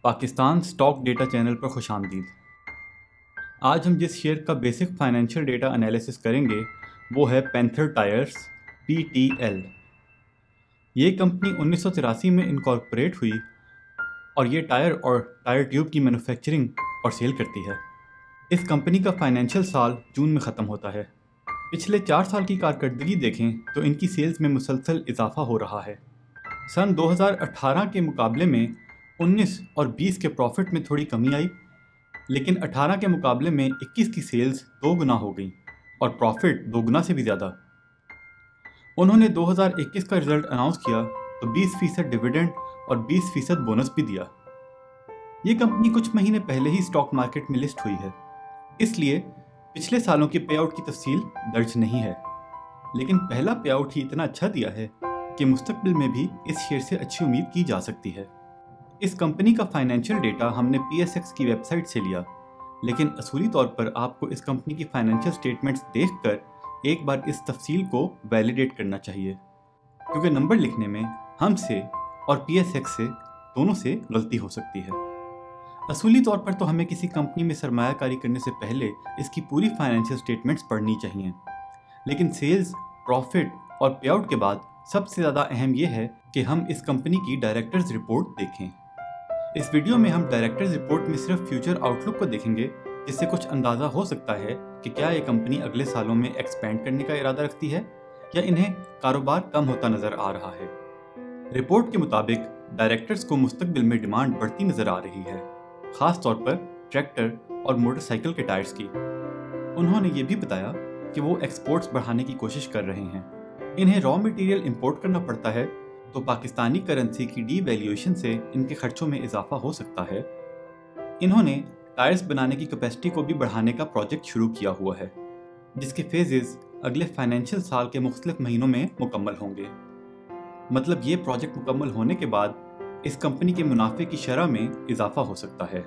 Pakistan stock data channel पर खुशामदीद। आज हम जिस शेयर का बेसिक फाइनेंशियल डेटा एनालिसिस करेंगे वो है पैंथर टायर्स PTL। ये कंपनी 1983 में इनकॉर्पोरेट हुई और ये टायर और टायर ट्यूब की मैन्युफैक्चरिंग और सेल करती है। इस कंपनी का फाइनेंशियल साल जून में ख़त्म होता है। पिछले 4 साल की कारकर्दगी देखें तो इनकी सेल्स में मुसलसल इजाफा हो रहा है। सन 2018 के मुकाबले में 19 और 20 के प्रॉफिट में थोड़ी कमी आई, लेकिन 18 के मुकाबले में 21 की सेल्स 2 गुना हो गई और प्रॉफिट 2 गुना से भी ज़्यादा। उन्होंने 2021 का रिजल्ट अनाउंस किया तो 20% डिविडेंड और 20% बोनस भी दिया। ये कंपनी कुछ महीने पहले ही स्टॉक मार्केट में लिस्ट हुई है, इसलिए पिछले सालों के पे आउट की तफसील दर्ज नहीं है, लेकिन पहला पे आउट ही इतना अच्छा दिया है कि मुस्तकबिल में भी इस शेयर से अच्छी उम्मीद की जा सकती है। इस कंपनी का फाइनेंशियल डेटा हमने PSX की वेबसाइट से लिया, लेकिन असूली तौर पर आपको इस कंपनी की फाइनेंशियल स्टेटमेंट्स देखकर एक बार इस तफसील को वैलिडेट करना चाहिए, क्योंकि नंबर लिखने में हमसे और PSX से दोनों से गलती हो सकती है। असूली तौर पर तो हमें किसी कंपनी में सरमायाकारी करने से पहले इसकी पूरी फाइनेंशियल स्टेटमेंट्स पढ़नी चाहिए, लेकिन सेल्स, प्रॉफिट और पे आउट के बाद सबसे ज़्यादा अहम यह है कि हम इस कंपनी की डायरेक्टर्स रिपोर्ट देखें। इस वीडियो में हम डायरेक्टर्स रिपोर्ट में सिर्फ फ्यूचर आउटलुक को देखेंगे, जिससे कुछ अंदाज़ा हो सकता है कि क्या ये कंपनी अगले सालों में एक्सपेंड करने का इरादा रखती है या इन्हें कारोबार कम होता नजर आ रहा है। रिपोर्ट के मुताबिक डायरेक्टर्स को मुस्तकबिल में डिमांड बढ़ती नजर आ रही है, खास तौर पर ट्रैक्टर और मोटरसाइकिल के टायर्स की। उन्होंने ये भी बताया कि वो एक्सपोर्ट्स बढ़ाने की कोशिश कर रहे हैं। इन्हें रॉ मटेरियल इंपोर्ट करना पड़ता है, तो पाकिस्तानी करेंसी की डीवैल्यूएशन से इनके खर्चों में इजाफा हो सकता है। इन्होंने टायर्स बनाने की कैपेसिटी को भी बढ़ाने का प्रोजेक्ट शुरू किया हुआ है, जिसके फेजेस अगले फाइनेंशियल साल के मुख्तलिफ महीनों में मुकम्मल होंगे। मतलब ये प्रोजेक्ट मुकम्मल होने के बाद इस कंपनी के मुनाफे की शरह में इजाफा हो सकता है।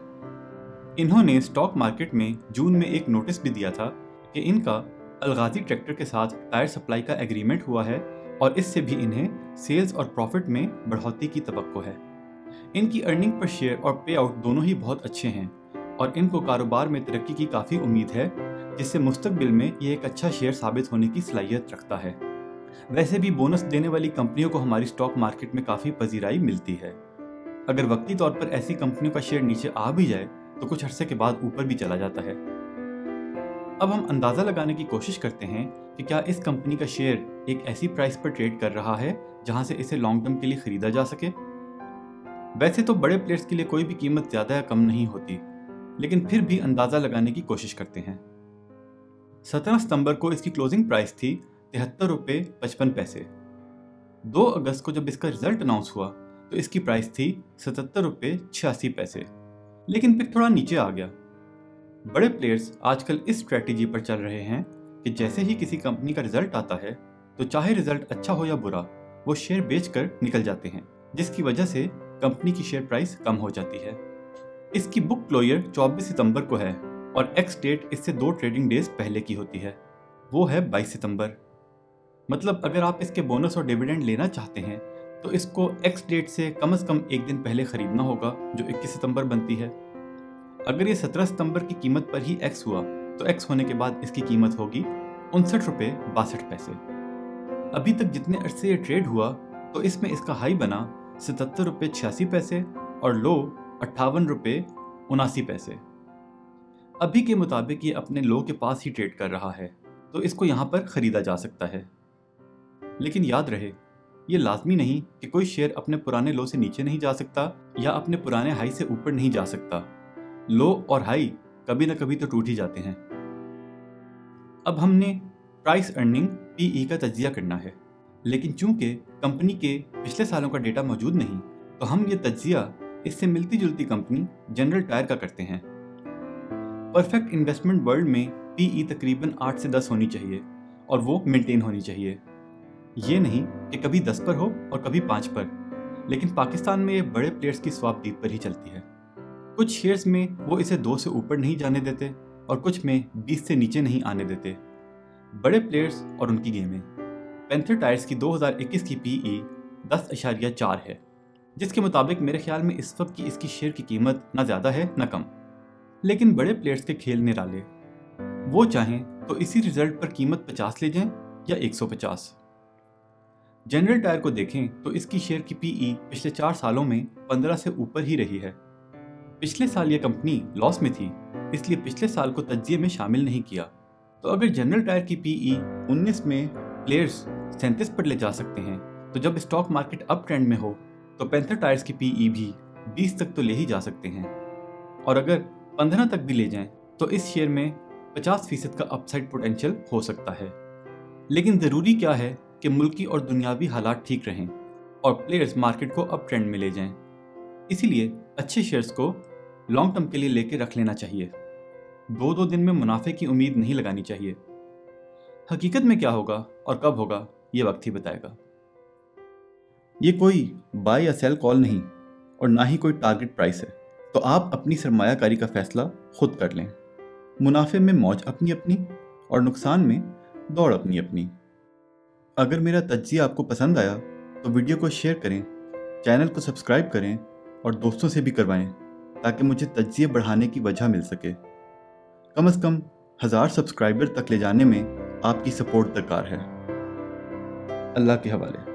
इन्होंने स्टॉक मार्केट में जून में एक नोटिस भी दिया था कि इनका अलगाजी ट्रैक्टर के साथ टायर सप्लाई का एग्रीमेंट हुआ है और इससे भी इन्हें सेल्स और प्रॉफिट में बढ़ोतरी की तवक्को है। इनकी अर्निंग पर शेयर और पे आउट दोनों ही बहुत अच्छे हैं और इनको कारोबार में तरक्की की काफ़ी उम्मीद है, जिससे मुस्तकबिल में ये एक अच्छा शेयर साबित होने की सलाहियत रखता है। वैसे भी बोनस देने वाली कंपनियों को हमारी स्टॉक मार्केट में काफ़ी पजीराई मिलती है। अगर वक्ती तौर पर ऐसी कंपनियों का शेयर नीचे आ भी जाए तो कुछ अरसे के बाद ऊपर भी चला जाता है। अब हम अंदाज़ा लगाने की कोशिश करते हैं कि क्या इस कंपनी का शेयर एक ऐसी प्राइस पर ट्रेड कर रहा है जहां से इसे लॉन्ग टर्म के लिए खरीदा जा सके। वैसे तो बड़े प्लेयर्स के लिए कोई भी कीमत ज़्यादा या कम नहीं होती, लेकिन फिर भी अंदाज़ा लगाने की कोशिश करते हैं। 17 सितंबर को इसकी क्लोजिंग प्राइस थी 73 रुपये 55 पैसे। 2 अगस्त को जब इसका रिजल्ट अनाउंस हुआ तो इसकी प्राइस थी 77 रुपये 86 पैसे, लेकिन फिर थोड़ा नीचे आ गया। बड़े प्लेयर्स आजकल इस स्ट्रेटेजी पर चल रहे हैं कि जैसे ही किसी कंपनी का रिजल्ट आता है तो चाहे रिजल्ट अच्छा हो या बुरा, वो शेयर बेचकर निकल जाते हैं, जिसकी वजह से कंपनी की शेयर प्राइस कम हो जाती है। इसकी बुक क्लोजर 24 सितंबर को है और एक्स डेट इससे 2 ट्रेडिंग डेज पहले की होती है, वो है 22 सितंबर। मतलब अगर आप इसके बोनस और डिविडेंड लेना चाहते हैं तो इसको एक्स डेट से कम एक दिन पहले खरीदना होगा, जो 21 सितंबर बनती है। अगर ये 17 सितंबर की कीमत पर ही एक्स हुआ तो एक्स होने के बाद इसकी कीमत होगी 59 रुपये 62 पैसे। अभी तक जितने अरसे ये ट्रेड हुआ तो इसमें इसका हाई बना 77 रुपये 86 पैसे और लो 58 रुपये 79 पैसे। अभी के मुताबिक ये अपने लो के पास ही ट्रेड कर रहा है, तो इसको यहाँ पर खरीदा जा सकता है। लेकिन याद रहे, ये लाजमी नहीं कि कोई शेयर अपने पुराने लो से नीचे नहीं जा सकता या अपने पुराने हाई से ऊपर नहीं जा सकता। लो और हाई कभी ना कभी तो टूट ही जाते हैं। अब हमने प्राइस अर्निंग PE का तज्जिया करना है, लेकिन चूंकि कंपनी के पिछले सालों का डेटा मौजूद नहीं, तो हम ये तज्जिया इससे मिलती जुलती कंपनी जनरल टायर का करते हैं। परफेक्ट इन्वेस्टमेंट वर्ल्ड में PE तकरीबन 8 से 10 होनी चाहिए और वो मेंटेन होनी चाहिए। ये नहीं कि कभी 10 पर हो और कभी 5 पर, लेकिन पाकिस्तान में ये बड़े प्लेयर्स की स्वाप पर ही चलती है। कुछ शेयर्स में वो इसे 2 से ऊपर नहीं जाने देते और कुछ में 20 से नीचे नहीं आने देते। बड़े प्लेयर्स और उनकी गेमें। पैंथर टायर्स की 2021 की PE 10.4 है। जिसके मुताबिक मेरे ख्याल में इस वक्त की इसकी शेयर की कीमत ना ज़्यादा है ना कम। लेकिन बड़े प्लेयर्स के खेल निराले, वो चाहें तो इसी रिजल्ट पर कीमत 50 ले जाएं या 150। जनरल टायर को देखें तो इसकी शेयर की पीई पिछले 4 सालों में 15 से ऊपर ही रही है। पिछले साल ये कंपनी लॉस में थी, इसलिए पिछले साल को तज्जिए में शामिल नहीं किया। तो अगर जनरल टायर की पीई 19 में प्लेयर्स 37 पर ले जा सकते हैं, तो जब स्टॉक मार्केट अप ट्रेंड में हो तो पैंथर टायर्स की पीई भी 20 तक तो ले ही जा सकते हैं। और अगर 15 तक भी ले जाएं तो इस शेयर में 50% का अपसाइड पोटेंशियल हो सकता है। लेकिन ज़रूरी क्या है कि मुल्की और दुनियावी हालात ठीक रहें और प्लेयर्स मार्केट को अप ट्रेंड में ले जाएं। इसीलिए अच्छे शेयर्स को लॉन्ग टर्म के लिए लेके रख लेना चाहिए। 2-2 दिन में मुनाफे की उम्मीद नहीं लगानी चाहिए। हकीकत में क्या होगा और कब होगा ये वक्त ही बताएगा। ये कोई बाय या सेल कॉल नहीं और ना ही कोई टारगेट प्राइस है, तो आप अपनी सरमायाकारी का फैसला खुद कर लें। मुनाफे में मौज अपनी अपनी और नुकसान में दौड़ अपनी अपनी। अगर मेरा तज्जिया आपको पसंद आया तो वीडियो को शेयर करें, चैनल को सब्सक्राइब करें और दोस्तों से भी करवाएं, ताकि मुझे तज्जिया बढ़ाने की वजह मिल सके। कम से कम 1000 सब्सक्राइबर तक ले जाने में आपकी सपोर्ट दरकार है। अल्लाह के हवाले।